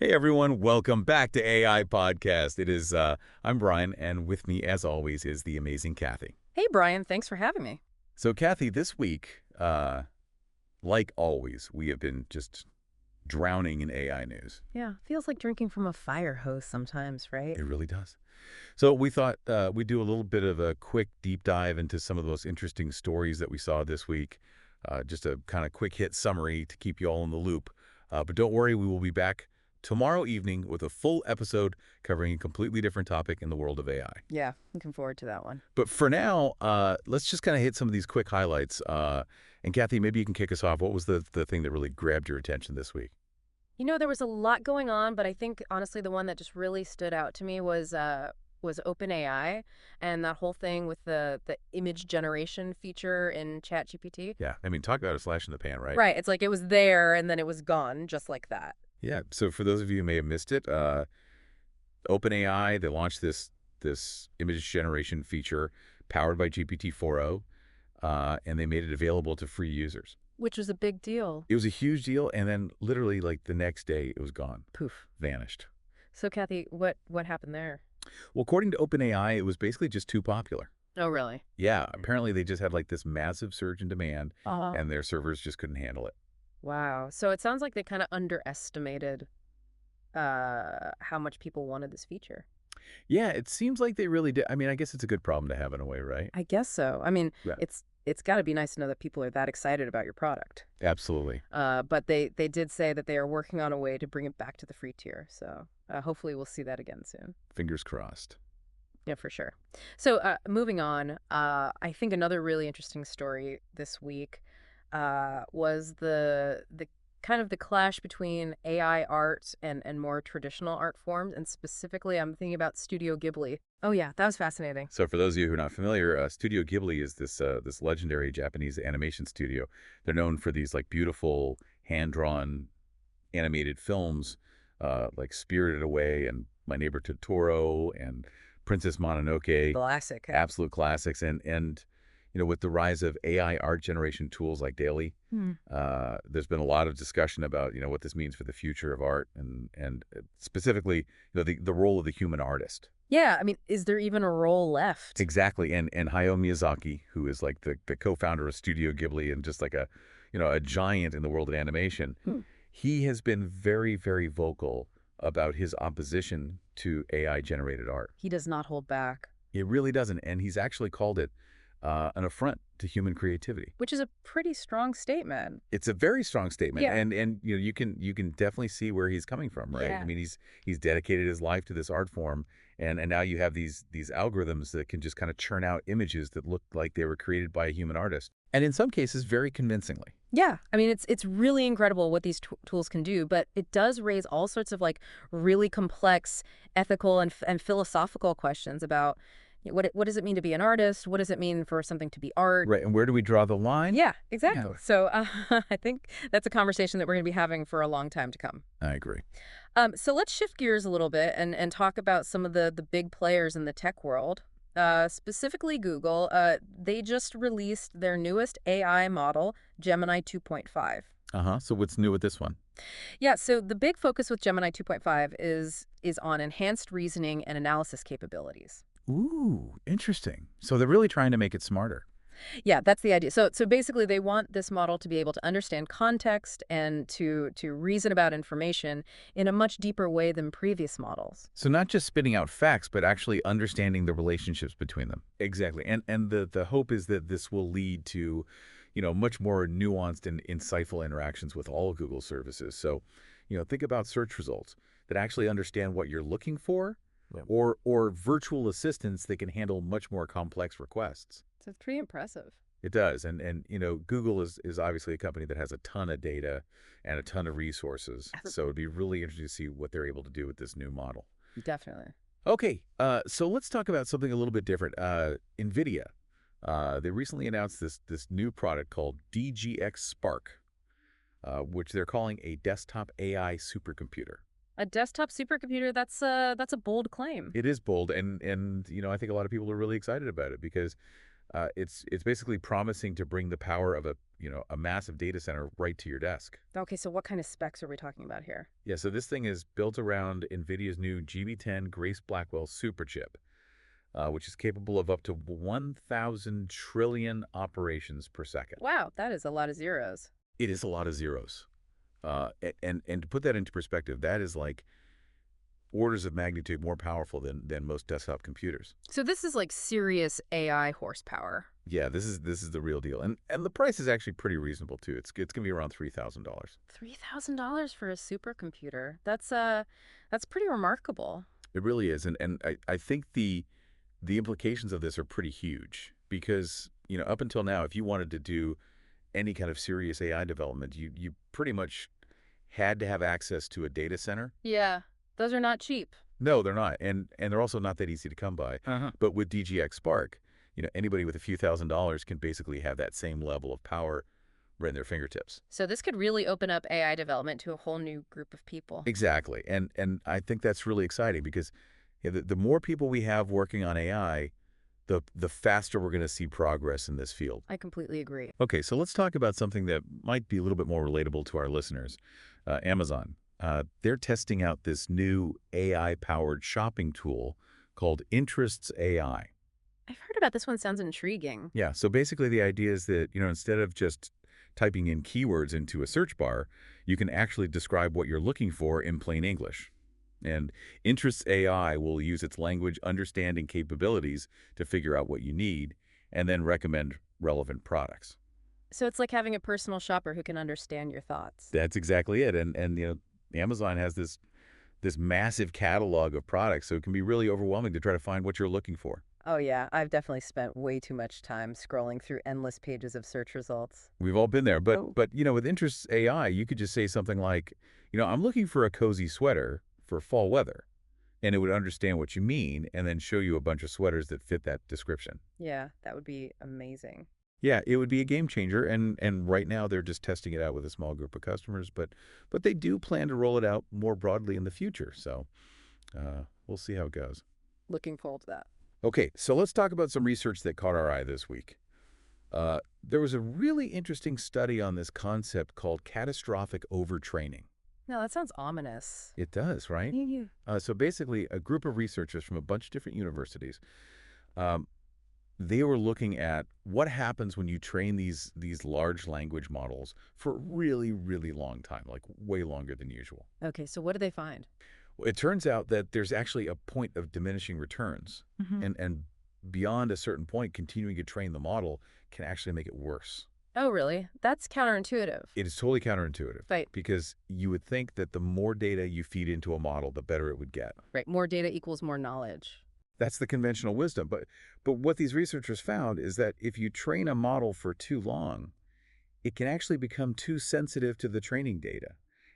Hey everyone, welcome back to AI Podcast. I'm Brian, and with me, as always, is the amazing Kathy. Hey, Brian. Thanks for having me. So, Kathy, this week, like always, we have been just drowning in AI news. Yeah, feels like drinking from a fire hose sometimes, right? It really does. So we thought we'd do a little bit of a quick deep dive into some of the most interesting stories that we saw this week. Just a kind of quick hit summary to keep you all in the loop. But don't worry, we will be back tomorrow evening with a full episode covering a completely different topic in the world of AI. Yeah, looking forward to that one. But for now, let's just kind of hit some of these quick highlights. And Kathy, maybe you can kick us off. What was the thing that really grabbed your attention this week? You know, there was a lot going on, but I think honestly the one that just really stood out to me was OpenAI and that whole thing with the image generation feature in ChatGPT. Yeah, I mean, talk about a flash in the pan, right? Right, it's like it was there and then it was gone just like that. Yeah. So for those of you who may have missed it, OpenAI, they launched this image generation feature powered by GPT-4o, and they made it available to free users. Which was a big deal. It was a huge deal, and then literally like the next day, it was gone, Poof. vanished. So Kathy, what happened there? Well, according to OpenAI, it was basically just too popular. Oh, really? Yeah, apparently they just had like this massive surge in demand, Uh-huh. and their servers just couldn't handle it. Wow. So it sounds like they kind of underestimated how much people wanted this feature. Yeah, it seems like they really did. I mean, I guess it's a good problem to have in a way, right? I guess so. I mean, Yeah, it's got to be nice to know that people are that excited about your product. absolutely. But they did say that they are working on a way to bring it back to the free tier. So hopefully we'll see that again soon. Fingers crossed. Yeah, for sure. So moving on, I think another really interesting story this week was the kind of the clash between AI art and more traditional art forms, and specifically, I'm thinking about Studio Ghibli. Oh yeah, that was fascinating. So for those of you who are not familiar, Studio Ghibli is this legendary Japanese animation studio. They're known for these like beautiful hand-drawn animated films, like Spirited Away and My Neighbor Totoro and Princess Mononoke, Classic. absolute classics. And with the rise of AI art generation tools like Daily, Hmm. there's been a lot of discussion about what this means for the future of art and specifically the role of the human artist. Yeah, I mean, is there even a role left? Exactly. And Hayao Miyazaki, who is like the co-founder of Studio Ghibli and just like a giant in the world of animation, Hmm. he has been very, very vocal about his opposition to AI generated art. He does not hold back, It really doesn't. And he's actually called it an affront to human creativity. which is a pretty strong statement. It's a very strong statement, Yeah. and you can definitely see where he's coming from, right? Yeah. I mean, he's dedicated his life to this art form, and now you have these algorithms that can just kind of churn out images that look like they were created by a human artist, and in some cases, very convincingly. Yeah, I mean, it's really incredible what these tools can do, but it does raise all sorts of like really complex ethical and philosophical questions about what does it mean to be an artist? What does it mean for something to be art? Right, and where do we draw the line? Yeah, exactly. Yeah. So I think that's a conversation that we're going to be having for a long time to come. I agree. So let's shift gears a little bit and talk about some of the big players in the tech world. Specifically Google, they just released their newest AI model, Gemini 2.5. So what's new with this one? Yeah, so the big focus with Gemini 2.5 is on enhanced reasoning and analysis capabilities. Ooh, interesting. So they're really trying to make it smarter. Yeah, that's the idea. So basically they want this model to be able to understand context and to reason about information in a much deeper way than previous models. So not just spitting out facts, but actually understanding the relationships between them. Exactly. And the hope is that this will lead to, much more nuanced and insightful interactions with all of Google's services. So, think about search results that actually understand what you're looking for, Yeah. or virtual assistants that can handle much more complex requests. So it's pretty impressive. It does. And Google is obviously a company that has a ton of data and a ton of resources. So it'd be really interesting to see what they're able to do with this new model. Definitely. Okay, so let's talk about something a little bit different. NVIDIA, they recently announced this new product called DGX Spark, which they're calling a desktop AI supercomputer. A desktop supercomputer, that's a bold claim. It is bold, and I think a lot of people are really excited about it because it's basically promising to bring the power of a massive data center right to your desk. Okay, so what kind of specs are we talking about here? Yeah, so this thing is built around NVIDIA's new GB10 Grace Blackwell superchip, which is capable of up to 1,000 trillion operations per second. Wow, that is a lot of zeros. It is a lot of zeros. And to put that into perspective, that is like orders of magnitude more powerful than most desktop computers. So this is like serious AI horsepower. Yeah, this is the real deal, and the price is actually pretty reasonable too. It's gonna be around $3,000. $3,000 for a supercomputer. That's pretty remarkable. It really is, and I think the implications of this are pretty huge because up until now, if you wanted to do any kind of serious AI development, you pretty much had to have access to a data center. Yeah, those are not cheap. No, they're not, and they're also not that easy to come by. Uh-huh. But with DGX Spark, anybody with a few $1,000s can basically have that same level of power right in their fingertips. So this could really open up AI development to a whole new group of people. Exactly, and I think that's really exciting because the more people we have working on AI, the faster we're going to see progress in this field. I completely agree. Okay, so let's talk about something that might be a little bit more relatable to our listeners. Amazon. They're testing out this new AI-powered shopping tool called Interests AI. I've heard about this one. Sounds intriguing. Yeah, so basically the idea is that, instead of just typing in keywords into a search bar, you can actually describe what you're looking for in plain English. And Interests AI will use its language understanding capabilities to figure out what you need and then recommend relevant products. So it's like having a personal shopper who can understand your thoughts. That's exactly it. And Amazon has this massive catalog of products, so it can be really overwhelming to try to find what you're looking for. Oh yeah, I've definitely spent way too much time scrolling through endless pages of search results. We've all been there. But Oh. but with Interests AI, you could just say something like, I'm looking for a cozy sweater for fall weather. And it would understand what you mean and then show you a bunch of sweaters that fit that description. Yeah, that would be amazing. Yeah, it would be a game changer, and right now they're just testing it out with a small group of customers, but they do plan to roll it out more broadly in the future. So we'll see how it goes. Looking forward to that. Okay, so let's talk about some research that caught our eye this week. There was a really interesting study on this concept called catastrophic overtraining. No, that sounds ominous. It does, right? Yeah. So basically, a group of researchers from a bunch of different universities, um, they were looking at what happens when you train these large language models for a really, really long time, like way longer than usual. Okay, so what did they find? Well, it turns out that there's actually a point of diminishing returns, and beyond a certain point, continuing to train the model can actually make it worse. Oh, really? That's counterintuitive. It is totally counterintuitive Right. because you would think that the more data you feed into a model, the better it would get. Right. More data equals more knowledge. That's the conventional wisdom. But what these researchers found is that if you train a model for too long, it can actually become too sensitive to the training data.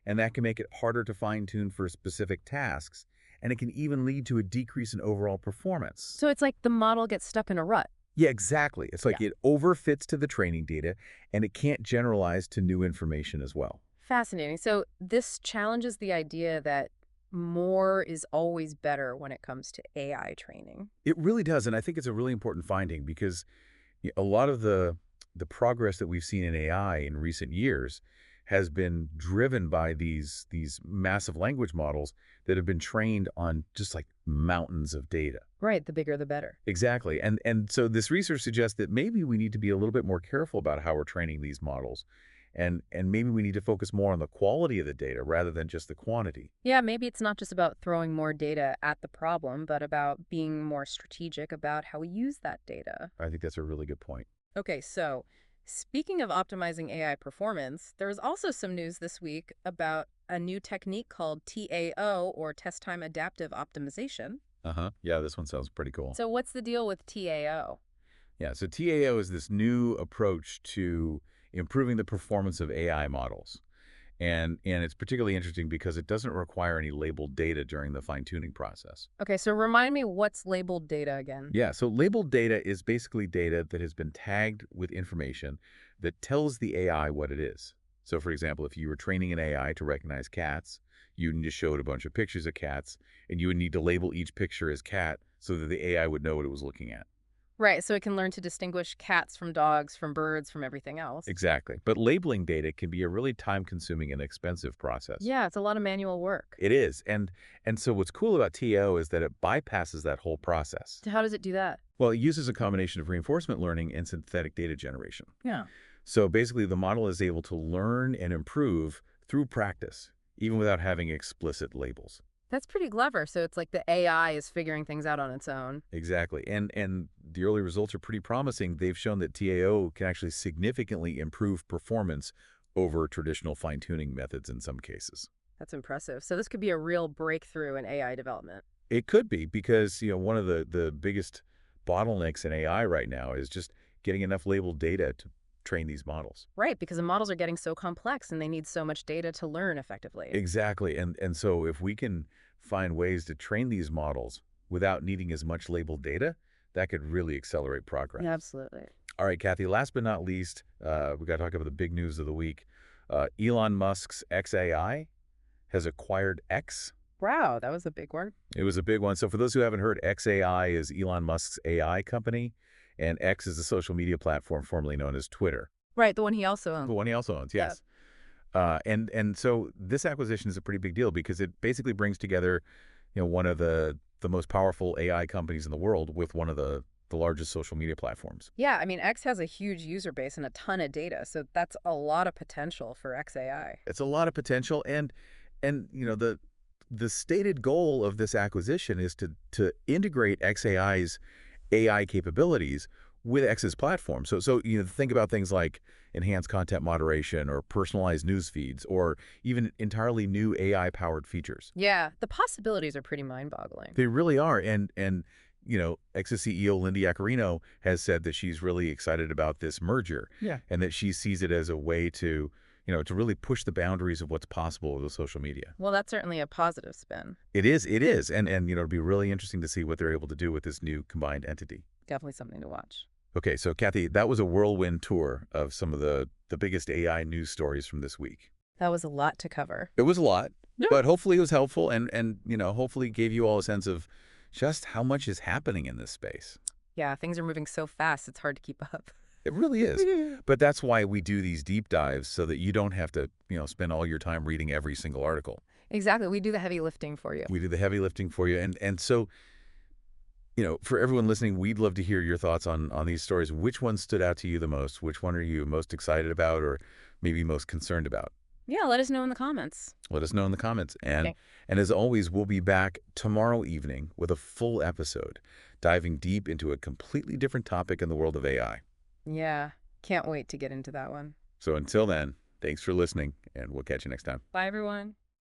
And that can make it harder to fine-tune for specific tasks. And it can even lead to a decrease in overall performance. So it's like the model gets stuck in a rut. Yeah, exactly. It's like it overfits to the training data, and it can't generalize to new information as well. Fascinating. So this challenges the idea that more is always better when it comes to AI training. It really does, and I think it's a really important finding because a lot of the progress that we've seen in AI in recent years has been driven by these massive language models that have been trained on just like mountains of data. Right. The bigger, the better. Exactly. And so this research suggests that maybe we need to be a little bit more careful about how we're training these models. And maybe we need to focus more on the quality of the data rather than just the quantity. Yeah, maybe it's not just about throwing more data at the problem, but about being more strategic about how we use that data. I think that's a really good point. Okay, so speaking of optimizing AI performance, there's also some news this week about a new technique called TAO, or test time adaptive optimization. Uh-huh. Yeah, this one sounds pretty cool. So what's the deal with TAO? Yeah, so TAO is this new approach to improving the performance of AI models. And it's particularly interesting because it doesn't require any labeled data during the fine-tuning process. Okay, so remind me, what's labeled data again? Yeah, so labeled data is basically data that has been tagged with information that tells the AI what it is. So for example, if you were training an AI to recognize cats, you need to show it a bunch of pictures of cats, and you would need to label each picture as cat so that the AI would know what it was looking at. Right, so it can learn to distinguish cats from dogs, from birds, from everything else. Exactly. But labeling data can be a really time-consuming and expensive process. Yeah, it's a lot of manual work. It is. And so what's cool about TAO is that it bypasses that whole process. So how does it do that? Well, it uses a combination of reinforcement learning and synthetic data generation. Yeah. So basically, the model is able to learn and improve through practice, even without having explicit labels. That's pretty clever. So it's like the AI is figuring things out on its own. Exactly. And the early results are pretty promising. They've shown that TAO can actually significantly improve performance over traditional fine-tuning methods in some cases. That's impressive. So this could be a real breakthrough in AI development. It could be because, one of the biggest bottlenecks in AI right now is just getting enough labeled data to train these models. Right, because the models are getting so complex and they need so much data to learn effectively. Exactly. And so if we can find ways to train these models without needing as much labeled data, that could really accelerate progress. Yeah, absolutely. All right, Kathy, last but not least, we got to talk about the big news of the week. Elon Musk's XAI has acquired X. Wow, that was a big one. It was a big one. So for those who haven't heard, XAI is Elon Musk's AI company, and X is the social media platform formerly known as Twitter. Right, the one he also owns. The one he also owns, Yeah. yes. And so this acquisition is a pretty big deal because it basically brings together, one of the most powerful AI companies in the world with one of the largest social media platforms. Yeah, I mean, X has a huge user base and a ton of data, so that's a lot of potential for XAI. It's a lot of potential, and the stated goal of this acquisition is to integrate XAI's AI capabilities with X's platform. So think about things like enhanced content moderation or personalized news feeds or even entirely new AI-powered features. Yeah, the possibilities are pretty mind-boggling. They really are. And X's CEO Lindy Yaccarino has said that she's really excited about this merger. Yeah. And that she sees it as a way to really push the boundaries of what's possible with social media. Well, that's certainly a positive spin. It is. And it'll be really interesting to see what they're able to do with this new combined entity. Definitely something to watch. Okay, so Kathy, that was a whirlwind tour of some of the biggest AI news stories from this week. That was a lot to cover. It was a lot, Yeah. but hopefully it was helpful and hopefully gave you all a sense of just how much is happening in this space. Yeah, things are moving so fast, it's hard to keep up. It really is. But that's why we do these deep dives so that you don't have to, spend all your time reading every single article. Exactly. We do the heavy lifting for you. We do the heavy lifting for you. And so, for everyone listening, we'd love to hear your thoughts on these stories. Which one stood out to you the most? Which one are you most excited about or maybe most concerned about? Yeah, let us know in the comments. Let us know in the comments. And Okay. and as always, we'll be back tomorrow evening with a full episode, diving deep into a completely different topic in the world of AI. Yeah, can't wait to get into that one. So until then, thanks for listening, and we'll catch you next time. Bye, everyone.